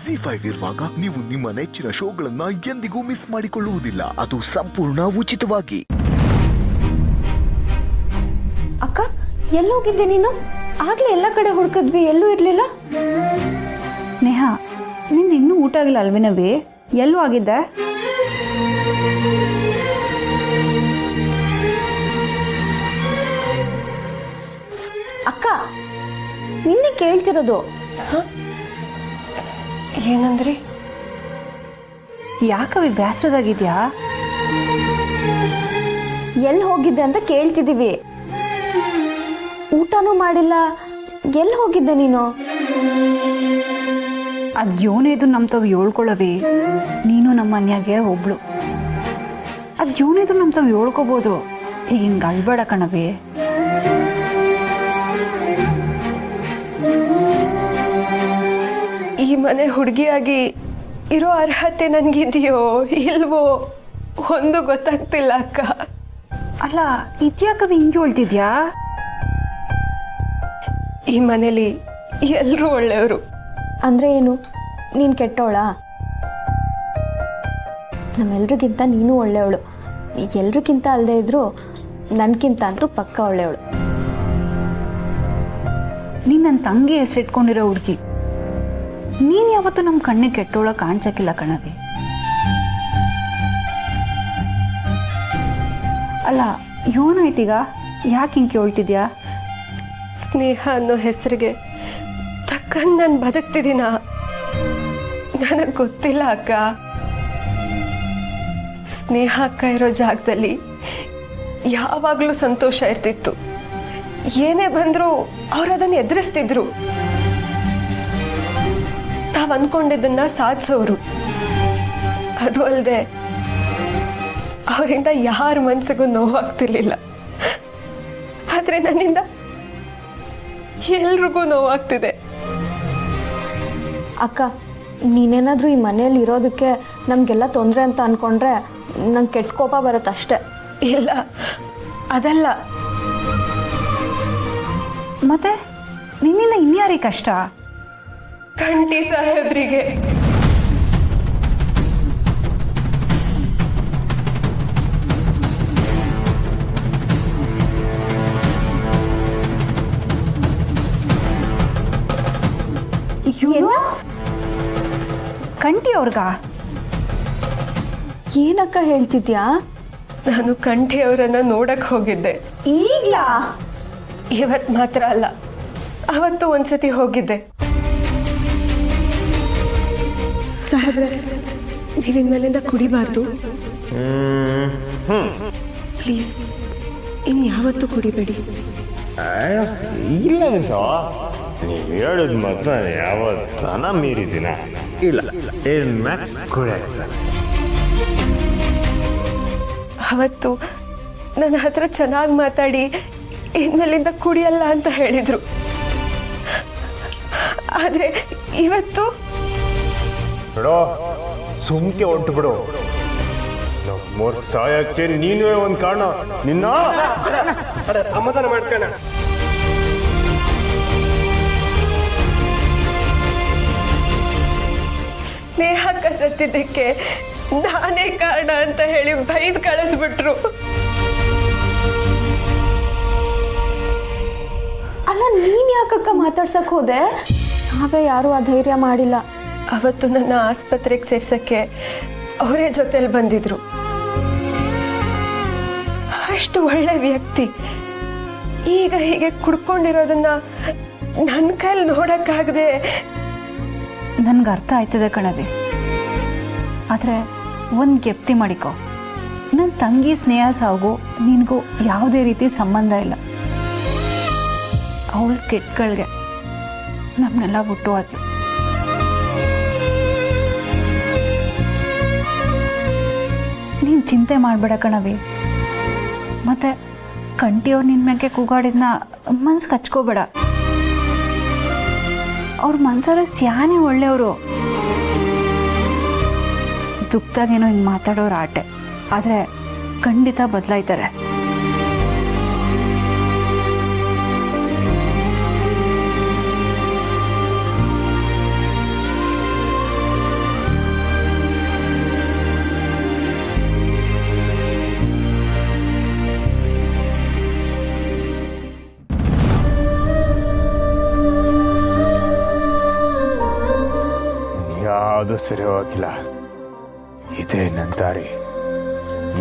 ಜಿ5 ಇರುವಾಗ ನೀವು ನಿಮ್ಮ ನೆಚ್ಚಿನ ಶೋಗಳನ್ನ ಎಂದಿಗೂ ಮಿಸ್ ಮಾಡಿಕೊಳ್ಳುವುದಿಲ್ಲ. ಅದು ಸಂಪೂರ್ಣ ಉಚಿತವಾಗಿ. ಅಕ್ಕ ಎಲ್ಲೋಗಿದ್ದೆ ನೀನು? ಆಗ್ಲೇ ಎಲ್ಲ ಕಡೆ ಹುಡುಕಿದ್ವಿ, ಎಲ್ಲೂ ಇರ್ಲಿಲ್ಲ. ನೇಹಾ, ನಿಂದು ಇನ್ನೂ ಊಟ ಆಗಿಲ್ಲ ಅಲ್ವೇನವಿ? ಎಲ್ಲೂ ಆಗಿದ್ದೆ? ಅಕ್ಕ ನಿನ್ನೆ ಕೇಳ್ತಿರೋದು. ಏನಂದ್ರಿ? ಯಾಕವಿ ಬೇಸರದಾಗಿದ್ಯಾ? ಎಲ್ಲಿ ಹೋಗಿದ್ದೆ ಅಂತ ಕೇಳ್ತಿದೀವಿ. ಊಟನೂ ಮಾಡಿಲ್ಲ, ಎಲ್ಲಿ ಹೋಗಿದ್ದೆ ನೀನು? ಅದು ಯೋನೇದು ನಮ್ಮ ತಾವು ಹೇಳ್ಕೊಳ್ಳವಿ. ನೀನು ನಮ್ಮ ಮನ್ಯಾಗೆ ಒಬ್ಳು. ಅದು ಯೋನೇದು ನಮ್ಮ ತಾವು ಹೇಳ್ಕೋಬೋದು. ಈಗ ಹಿಂಗೆ ಅಳ್ಬೇಡ ಕಣವಿ. ಈ ಮನೆ ಹುಡುಗಿಯಾಗಿ ಇರೋ ಅರ್ಹತೆ ನನಗಿದೆಯೋ ಇಲ್ವೋ ಒಂದು ಗೊತ್ತಾಗ್ತಿಲ್ಲ ಅಕ್ಕ. ಅಲ್ಲ, ಇದ್ಯಾಕವಿ ಹಿಂಗೆ ಹೇಳ್ತಿದ್ಯಾ? ಈ ಮನೇಲಿ ಎಲ್ಲರೂ ಒಳ್ಳೆಯವರು. ಅಂದ್ರೆ ಏನು? ನೀನು ಕೆಟ್ಟವಳ? ನಮ್ಮೆಲ್ರಿಗಿಂತ ನೀನು ಒಳ್ಳೆಯವಳು. ಎಲ್ರಿಗಿಂತ ಅಲ್ಲದೆ ಇದ್ರು ನನಗಿಂತ ಅಂತೂ ಪಕ್ಕ ಒಳ್ಳೆಯವಳು. ನೀನು ನನ್ನ ತಂಗಿ ಹೆಸರಿಟ್ಕೊಂಡಿರೋ ಹುಡುಗಿ. ನೀನು ಯಾವತ್ತೂ ನಮ್ಮ ಕಣ್ಣಿಗೆ ಕೆಟ್ಟೋಳ ಕಾಣಿಸಕ್ಕಿಲ್ಲ ಕಣವಿ. ಅಲ್ಲ, ಏನಾಯ್ತೀಗ? ಯಾಕೆ ಹಿಂಗೆ ಕೇಳ್ತಿದ್ಯಾ? ಸ್ನೇಹ ಅನ್ನೋ ಹೆಸರಿಗೆ ತಕ್ಕಂಗೆ ನಾನು ಬದುಕ್ತಿದ್ದೀನ ನನಗೆ ಗೊತ್ತಿಲ್ಲ ಅಕ್ಕ. ಸ್ನೇಹ ಅಕ್ಕ ಇರೋ ಜಾಗದಲ್ಲಿ ಯಾವಾಗಲೂ ಸಂತೋಷ ಇರ್ತಿತ್ತು. ಏನೇ ಬಂದರೂ ಅವ್ರು ಅದನ್ನು ಎದುರಿಸ್ತಿದ್ರು. ತಾವು ಅಂದ್ಕೊಂಡಿದ್ದನ್ನ ಸಾಧಿಸೋರು. ಅದು ಅಲ್ಲದೆ ಅವರಿಂದ ಯಾರ ಮನಸ್ಸಿಗೂ ನೋವಾಗ್ತಿರ್ಲಿಲ್ಲ. ಆದರೆ ನನ್ನಿಂದ ಎಲ್ರಿಗೂ ನೋವಾಗ್ತಿದೆ. ಅಕ್ಕ ನೀನೇನಾದರೂ ಈ ಮನೆಯಲ್ಲಿ ಇರೋದಕ್ಕೆ ನಮಗೆಲ್ಲ ತೊಂದರೆ ಅಂತ ಅಂದ್ಕೊಂಡ್ರೆ ನಂಗೆ ಕೆಟ್ಟ ಕೋಪ ಬರುತ್ತೆ ಅಷ್ಟೆ. ಇಲ್ಲ, ಅದಲ್ಲ. ಮತ್ತೆ ನಿನ್ನಿಂದ ಇನ್ಯಾರಿಗೆ ಕಷ್ಟ? ಕಂಠಿ ಸಾಹೇಬ್ರಿಗೆ. ಕಂಠಿ ಅವ್ರಿಗ? ಏನಕ್ಕ ಹೇಳ್ತಿದ್ಯಾ? ನಾನು ಕಂಠಿ ಅವರನ್ನ ನೋಡಕ್ ಹೋಗಿದ್ದೆ. ಈಗ್ಲಾ? ಇವತ್ತು ಮಾತ್ರ ಅಲ್ಲ, ಅವತ್ತು ಒಂದ್ಸತಿ ಹೋಗಿದ್ದೆ. ಸಾಹೇಬ್ರೆ, ನೀವಿನ್ಮೇಲಿಂದ ಕುಡಿಬಾರ್ದು ಪ್ಲೀಸ್. ಇನ್ಯಾವತ್ತೂ ಕುಡಿಬೇಡಿ. ಇಲ್ಲ ಮಿಸ್, ನೀವು ಹೇಳೋದು ಮಾತ್ರ ಯಾವತ್ತನ ಮೀರಿದ್ದೀನ? ಇಲ್ಲ, ಅವತ್ತು ನನ್ನ ಹತ್ರ ಚೆನ್ನಾಗಿ ಮಾತಾಡಿ ಇನ್ಮೇಲಿಂದ ಕುಡಿಯಲ್ಲ ಅಂತ ಹೇಳಿದ್ರು. ಆದರೆ ಇವತ್ತು ಬಿಡೋ, ಸುಮ್ಕೆ ಹೊಂಟು ಬಿಡು. ನಮ್ಮೂರ್ ಸಾಯಕ್ಕೆ ನೀನು ಒಂದು ಕಾರಣ. ನಿನ್ನ ಸಮಾಧಾನ ಮಾಡ್ಕೋಣ. ಸ್ನೇಹಕ್ಕ ಸತ್ತಿದ್ದಕ್ಕೆ ನಾನೇ ಕಾರಣ ಅಂತ ಹೇಳಿ ಬೈದು ಕಳಿಸ್ಬಿಟ್ರು. ಅಲ್ಲ, ನೀನ್ ಯಾಕಕ್ಕ ಮಾತಾಡ್ಸಕ್ ಹೋದೆ? ನಾವೇ ಯಾರೂ ಆ ಧೈರ್ಯ ಮಾಡಿಲ್ಲ. ಅವತ್ತು ನನ್ನ ಆಸ್ಪತ್ರೆಗೆ ಸೇರ್ಸಕ್ಕೆ ಅವರೇ ಜೊತೆಲಿ ಬಂದಿದ್ರು. ಅಷ್ಟು ಒಳ್ಳೆ ವ್ಯಕ್ತಿ ಈಗ ಹೀಗೆ ಕುಡ್ಕೊಂಡಿರೋದನ್ನ ನನ್ನ ಕೈಲಿ ನೋಡಕ್ಕಾಗದೆ. ನನ್ಗೆ ಅರ್ಥ ಆಯ್ತದೆ ಕಣವಿ. ಆದರೆ ಒಂದು ಗೆಪ್ತಿ ಮಾಡಿಕೊ, ನನ್ನ ತಂಗಿ ಸ್ನೇಹ ಸಾವು ನಿನಗೂ ಯಾವುದೇ ರೀತಿ ಸಂಬಂಧ ಇಲ್ಲ. ಅವಳ ಕೆಟ್ಟಗಳಿಗೆ ನಮ್ಮನ್ನೆಲ್ಲ ಬಿಟ್ಟು ಹಾಕಿ. ನೀನು ಚಿಂತೆ ಮಾಡಬೇಡ ಕಣವಿ. ಮತ್ತು ಕಂಠಿಯವ್ರು ನಿನ್ನ ಮ್ಯಾಗೆ ಕೂಗಾಡಿದ್ನ ಮನ್ಸು ಕಚ್ಕೋಬೇಡ. ಅವ್ರ ಮನ್ಸರ ಸ್ಯಾನೆ ಒಳ್ಳೆಯವರು. ದುಃಖದಾಗೇನೋ ಹಿಂಗೆ ಮಾತಾಡೋರು ಆಟೆ, ಆದರೆ ಖಂಡಿತ ಬದಲಾಯ್ತಾರೆ. ಯಾವುದು ಸರಿ ಹೋಗಿಲ್ಲ. ಇದೇ ನನ್ನ ದಾರಿ,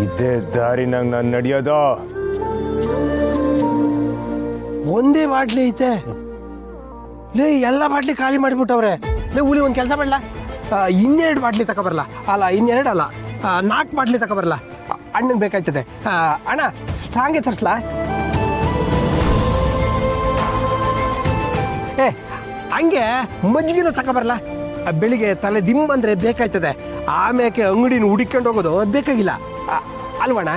ಇದೇ ದಾರಿನಾಗ ನಾನು ನಡೆಯೋದು. ಒಂದೇ ಬಾಟ್ಲಿ ಐತೆ ಲೇ, ಎಲ್ಲ ಬಾಟ್ಲಿ ಖಾಲಿ ಮಾಡಿಬಿಟ್ಟವ್ರೆ. ಲೇ ಹುಲಿ ಒಂದು ಕೆಲಸ ಮಾಡಲ, ಇನ್ನೆರಡು ಬಾಟ್ಲಿ ತಗೊಬರಲ್ಲ. ಅಲ್ಲ ಇನ್ನೆರಡು ಅಲ್ಲ, 4 ಬಾಟ್ಲಿ ತಗೊಬರಲ್ಲ. ಅಣ್ಣಗೆ ಬೇಕಾಯ್ತದೆ. ಅಣ್ಣ ಸ್ಟ್ರಾಂಗೇ ತರಿಸ್ಲಾ? ಏ ಹಂಗೆ ಮಜ್ಜಿಗೆನೂ ತಗೊಬರಲ್ಲ. ಬೆಳಿಗ್ಗೆ ತಲೆ ದಿಮ್ ಅಂದರೆ ಬೇಕಾಯ್ತದೆ. ಆಮೇಲೆ ಅಂಗಡಿನ ಹುಡುಕೊಂಡು ಹೋಗೋದು ಬೇಕಾಗಿಲ್ಲ ಅಲ್ವಣ್ಣ?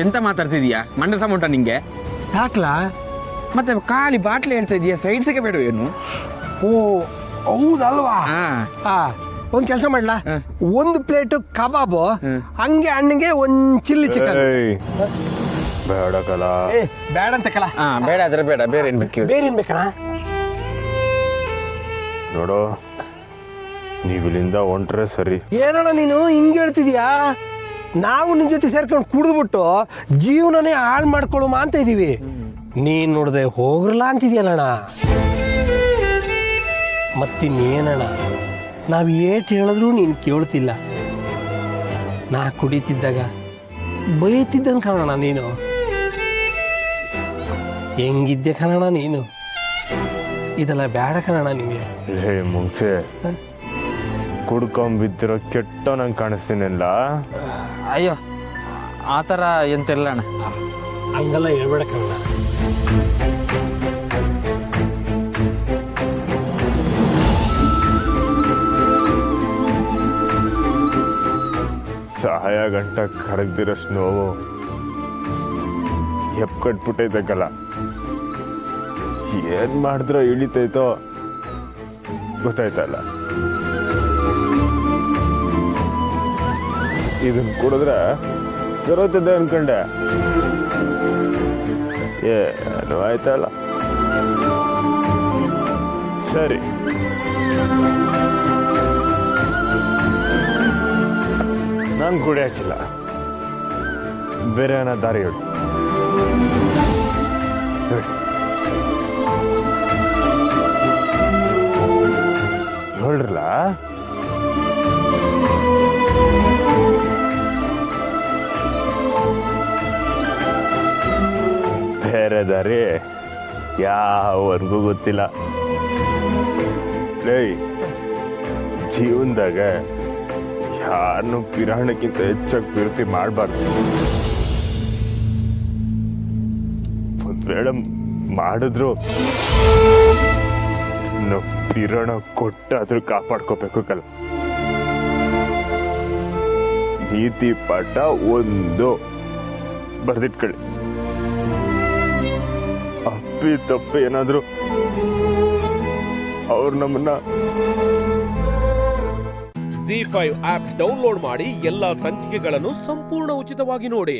ಎಂತ ಮಾತಾಡ್ತಿದೀಯಾ? ಮಂಡಸ ಮುಟ್ಟ ನಿಂಗೆ? ಯಾಕ್ಲಾ? ಮತ್ತೆ ಖಾಲಿ ಬಾಟ್ಲಿ ಹೇಳ್ತಾ ಇದೀಯಾ, ಸೈಡ್ಸ್ಗೆ ಬೇಡ ಏನು? ಓ ಹೌದಲ್ವಾ? ಒಂದು ಕೆಲಸ ಮಾಡ್ಲಾ, 1 ಪ್ಲೇಟು ಕಬಾಬು, ಹಂಗೆ ಅಣ್ಣಗೆ 1 ಚಿಲ್ಲಿ ಚಿಕನ್. ಬೇಡ ಕಲ. ಏ ಬೇಡ ಅಂತ ಕಲ. ಬೇಡ ಆದ್ರೆ ಬೇಡ, ಬೇರೆ ಏನ್ ಬೇಕು? ಬೇರೆ ಏನ್ ಬೇಕಣ್ಣ? ನೋಡು, ನೀವಿಲ್ಲಿಂದ ಹೊಂಟ್ರೆ ಸರಿ. ಏನಣ್ಣ ನೀನು ಹಿಂಗೆ ಹೇಳ್ತಿದ್ಯಾ? ನಾವು ನಿನ್ ಜೊತೆ ಸೇರ್ಕೊಂಡು ಕುಡಿದ್ಬಿಟ್ಟು ಜೀವನನೇ ಹಾಳು ಮಾಡ್ಕೊಳ್ಳುಮ ಅಂತ ಇದೀವಿ. ನೀನ್ ನೋಡ್ದೆ ಹೋಗ್ರಲ್ಲ ಅಂತಿದ್ಯಲ್ಲಣ್ಣ. ಮತ್ತಿನ್ನೇನಣ್ಣ, ನಾವು ಏಟ್ ಹೇಳಿದ್ರು ನೀನು ಕೇಳ್ತಿಲ್ಲ. ನಾ ಕುಡಿತಿದ್ದಾಗ ಬೈತಿದ್ದಂಗೆ ಕಾಣೋಣ ನೀನು. ಹೆಂಗಿದ್ದೆ ಕಣಣ ನೀನು. ಇದೆಲ್ಲ ಬೇಡ ಕಣಣ ನಿಮಗೆ. ಹೇ ಮುಂಚೆ ಕುಡ್ಕೊಂಬಿದ್ದಿರೋ ಕೆಟ್ಟ ನಂಗೆ ಕಾಣಿಸ್ತೀನಿಲ್ಲ. ಅಯ್ಯೋ ಆ ಥರ ಎಂತಿಲ್ಲ ಅಣ್ಣ. ಹಂಗೆಲ್ಲ ಹೇಳ್ಬೇಡ ಕಣಣ. ಸಹಾಯ ಗಂಟ ಕರಗ್ದಿರೋಷ್ಟು ನೋವು ಕಟ್ಬಿಟ್ಟೈತಕ್ಕಲ್ಲ. ಏನ್ ಮಾಡಿದ್ರೋ ಇಳಿತೈತೋ ಗೊತ್ತಾಯ್ತಲ್ಲ. ಇದನ್ನ ಕುಡಿದ್ರೆ ಸರೋತದೆ ಅನ್ಕೊಂಡೆ, ಏನು ಆಯ್ತಲ್ಲ. ಸರಿ, ನಾನು ಕುಡಿಯಾಕಿಲ್ಲ, ಬೇರೆ ಏನೋ ದಾರಿ ಹೇಳು. ಹೇಳ್ರಲ್ಲ. ಬೇರೆ ದಾರಿ ಯಾವರೆಗೂ ಗೊತ್ತಿಲ್ಲ. ಲೇ, ಜೀವನದಾಗ ಯಾರನ್ನು ಪಿರಾಣಕ್ಕಿಂತ ಹೆಚ್ಚಾಗಿ ಪ್ರೀತಿ ಮಾಡಬಾರ್ದು. ಒಂದ್ ವೇಳೆ ಮಾಡಿದ್ರು ನಾವು ಪಿರಾಣ ಕೊಟ್ಟಾದ್ರೂ ಕಾಪಾಡ್ಕೋಬೇಕು ಕಲ. ನೀತಿ ಪಾಠ 1 ಬರ್ದಿಟ್ಕೊಳ್ಳಿ. ಅಪ್ಪಿ ತಪ್ಪಿ ಏನಾದ್ರು ಅವ್ರು ನಮ್ಮನ್ನ ZEE5 ಆಪ್ ಡೌನ್ಲೋಡ್ ಮಾಡಿ ಎಲ್ಲಾ ಸಂಚಿಕೆಗಳನ್ನು ಸಂಪೂರ್ಣ ಉಚಿತವಾಗಿ ನೋಡಿ.